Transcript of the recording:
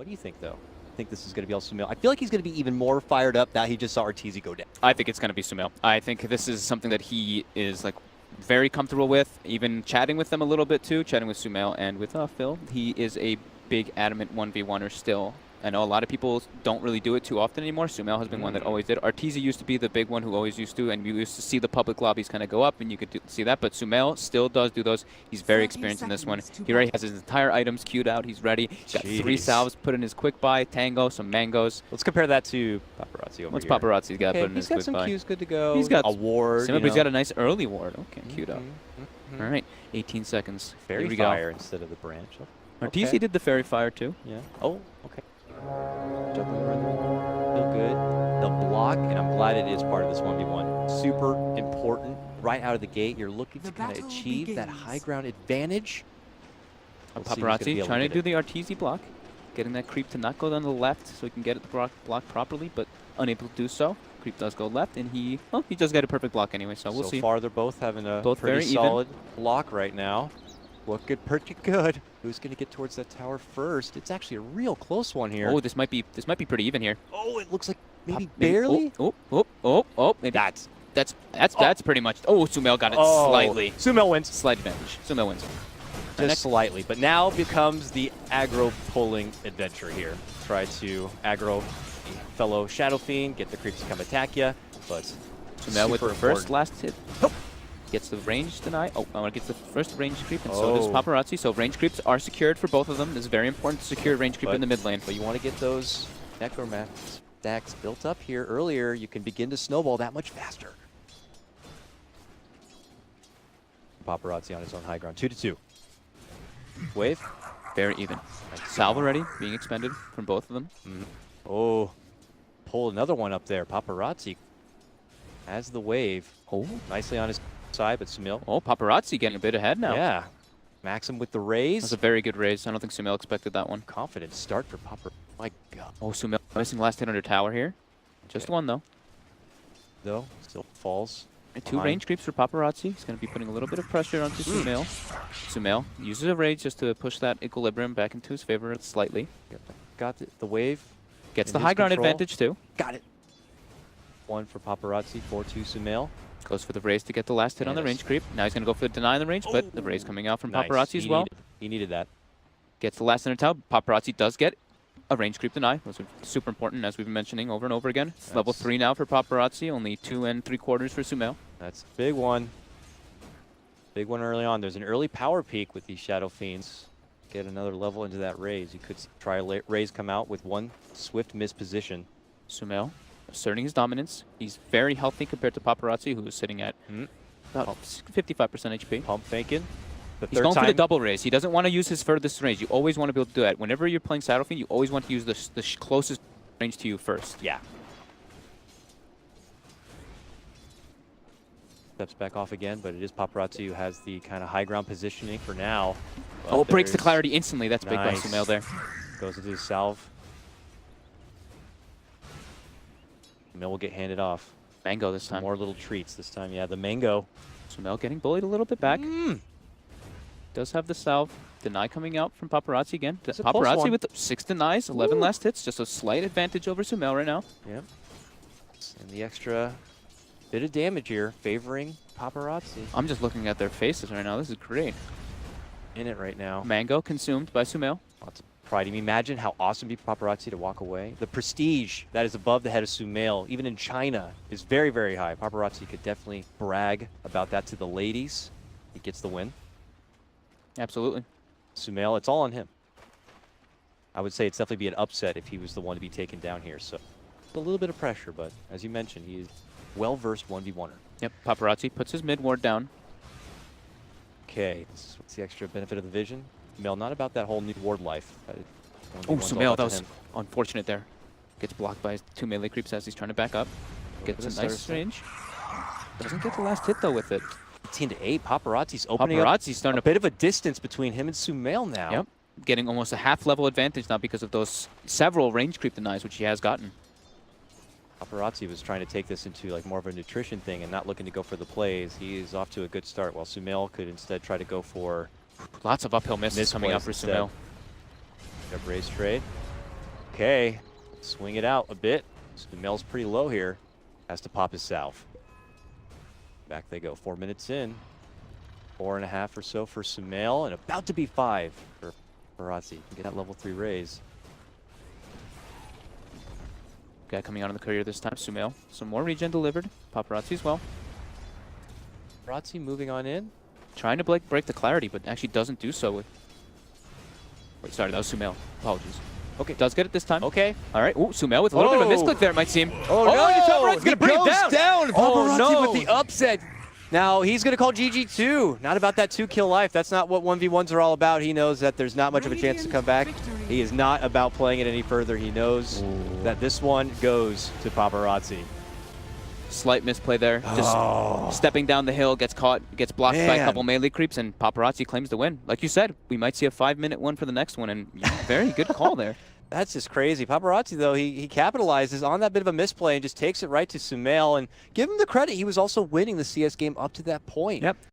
What do you think, though? I think this is going to be all SOLO MID. I feel like he's going to be even more fired up now he just saw Arteezy go down. I think it's going to be SOLO MID. I think this is something that he is like very comfortable with, even chatting with them a little bit too, chatting with SOLO MID and with Phil. He is a big adamant 1v1er still. I know a lot of people don't really do it too often anymore. SOLO MID has been one that always did. Arteezy used to be the big one who always used to, and you used to see the public lobbies kind of go up, and you could see that. But SOLO MID still does do those. He's very experienced in this one. He already has his entire items queued out. He's ready. He's got 3 salves put in his quick buy, tango, some mangoes. Let's compare that to Paparazi over What's here. Paparazi's got put in his quick buy? He's got some Qs good to go. He's got a ward. But he's got a nice early ward. Okay, queued up. All right, 18 seconds. Fairy fire instead of the branch. Arteezy did the fairy fire too. Yeah. Oh, okay. Jumping rhythm. Feel good. The block, and I'm glad it is part of this 1v1. Super important. Right out of the gate, you're looking to kind of achieve that high ground advantage. Paparazi trying to do the Arteezy block. Getting that creep to not go down the left so he can get it the block properly, but unable to do so. Creep does go left, and he does get a perfect block anyway, so we'll see. So far, they're both having a pretty very solid block right now. Looking pretty good. Who's going to get towards that tower first? It's actually a real close one here. Oh, this might be pretty even here. Oh, it looks like maybe barely. Maybe that's pretty much. Oh, SOLO MID got it slightly. SOLO MID wins. Slight advantage. SOLO MID wins. Just slightly, but now becomes the aggro pulling adventure here. Try to aggro the fellow Shadow Fiend, get the creeps to come attack you, but SOLO MID with the first last hit. Gets the range deny. Gets the first range creep, and so does Paparazi. So range creeps are secured for both of them. It's very important to secure range creep in the mid lane. But you want to get those necromancer stacks built up here earlier. You can begin to snowball that much faster. Paparazi on his own high ground. 2-2. Wave. Very even. Salve already being expended from both of them. Oh, pull another one up there. Paparazi has the wave. Oh, nicely on his side, but SOLO. Oh, Paparazi getting a bit ahead now. Yeah. Maxim with the raise. That's a very good raise. I don't think SOLO expected that one. Confident start for Paparazi. My God. Oh, SOLO missing last hit under tower here. Just one, though. Though, still falls. And 2 range creeps for Paparazi. He's going to be putting a little bit of pressure onto SOLO. SOLO uses a rage just to push that equilibrium back into his favor slightly. Got the wave. Gets the high ground advantage, too. Got it. 1 for Paparazi, 4-2 SOLO. Goes for the raise to get the last hit on the range creep. Now he's going to go for the deny on the range, but the raise coming out from Paparazi as well. He needed that. Gets the last in tower. Paparazi does get a range creep deny. Those are super important, as we've been mentioning over and over again. It's level 3 now for Paparazi, only 2 3/4 for SOLO. That's a big one. Big one early on. There's an early power peak with these Shadow Fiends. Get another level into that raise. You could try a raise come out with 1 swift misposition. SOLO asserting his dominance. He's very healthy compared to Paparazi, who is sitting at about 55% HP. Pump faking. He's going for the double raise. He doesn't want to use his furthest range. You always want to be able to do that. Whenever you're playing Shadow Fiend, you always want to use the closest range to you first. Yeah. Steps back off again, but it is Paparazi who has the kind of high ground positioning for now. Oh, breaks the clarity instantly. That's big by SOLO there. Goes into his salve. Mill will get handed off. Mango this time. More little treats this time. Yeah, the mango. SOLO getting bullied a little bit back. Does have the salve. Deny coming out from Paparazi again. Paparazi with 6 denies, 11 last hits. Just a slight advantage over SOLO right now. Yep. And the extra bit of damage here favoring Paparazi. I'm just looking at their faces right now. This is great. In it right now. Mango consumed by SOLO. Lots of pride. Can you imagine how awesome it'd be for Paparazi to walk away? The prestige that is above the head of SOLO, even in China, is very, very high. Paparazi could definitely brag about that to the ladies. He gets the win. Absolutely. SOLO, it's all on him. I would say it's definitely be an upset if he was the one to be taken down here. So a little bit of pressure, but as you mentioned, he is well-versed 1v1er. Yep, Paparazi puts his mid ward down. Okay, what's the extra benefit of the vision? Mel, not about that whole new ward life. Oh, SOLO, that was unfortunate there. Gets blocked by his 2 melee creeps as he's trying to back up. Gets a nice range. Doesn't get the last hit, though, with it. 18-8, Paparazi's opening up starting a bit of a distance between him and SOLO now. Yep, getting almost a half-level advantage now because of those several range creep denies, which he has gotten. Paparazi was trying to take this into like more of a nutrition thing and not looking to go for the plays. He is off to a good start, while SOLO could instead try to go for lots of uphill misses coming up for SOLO. Raise trade. Okay, swing it out a bit. SumaiL's pretty low here. Has to pop his salve. Back they go, 4 minutes in. 4.5 or so for SumaiL, and about to be 5 for Paparazi. Get that level 3 raise. Guy coming out on the courier this time, SumaiL. Some more regen delivered. Paparazi as well. Paparazi moving on in. Trying to break the clarity, but actually doesn't do so with... Wait, sorry, that was SumaiL. Apologies. Okay. Does get it this time. Okay. All right. Ooh, SumaiL with a little bit of a misclick there, it might seem. Oh, no! You tell Rod's going to bring it goes down. Paparazi no. with the upset. Now, he's going to call GG too. Not about that 2-kill life. That's not what 1v1s are all about. He knows that there's not much of a chance to come back. He is not about playing it any further. He knows that this one goes to Paparazi. Slight misplay there. Just stepping down the hill, gets caught, gets blocked by a couple melee creeps, and Paparazi claims the win. Like you said, we might see a 5-minute one for the next one, and very good call there. That's just crazy. Paparazi, though, he capitalizes on that bit of a misplay and just takes it right to SumaiL. And give him the credit, he was also winning the CS game up to that point. Yep.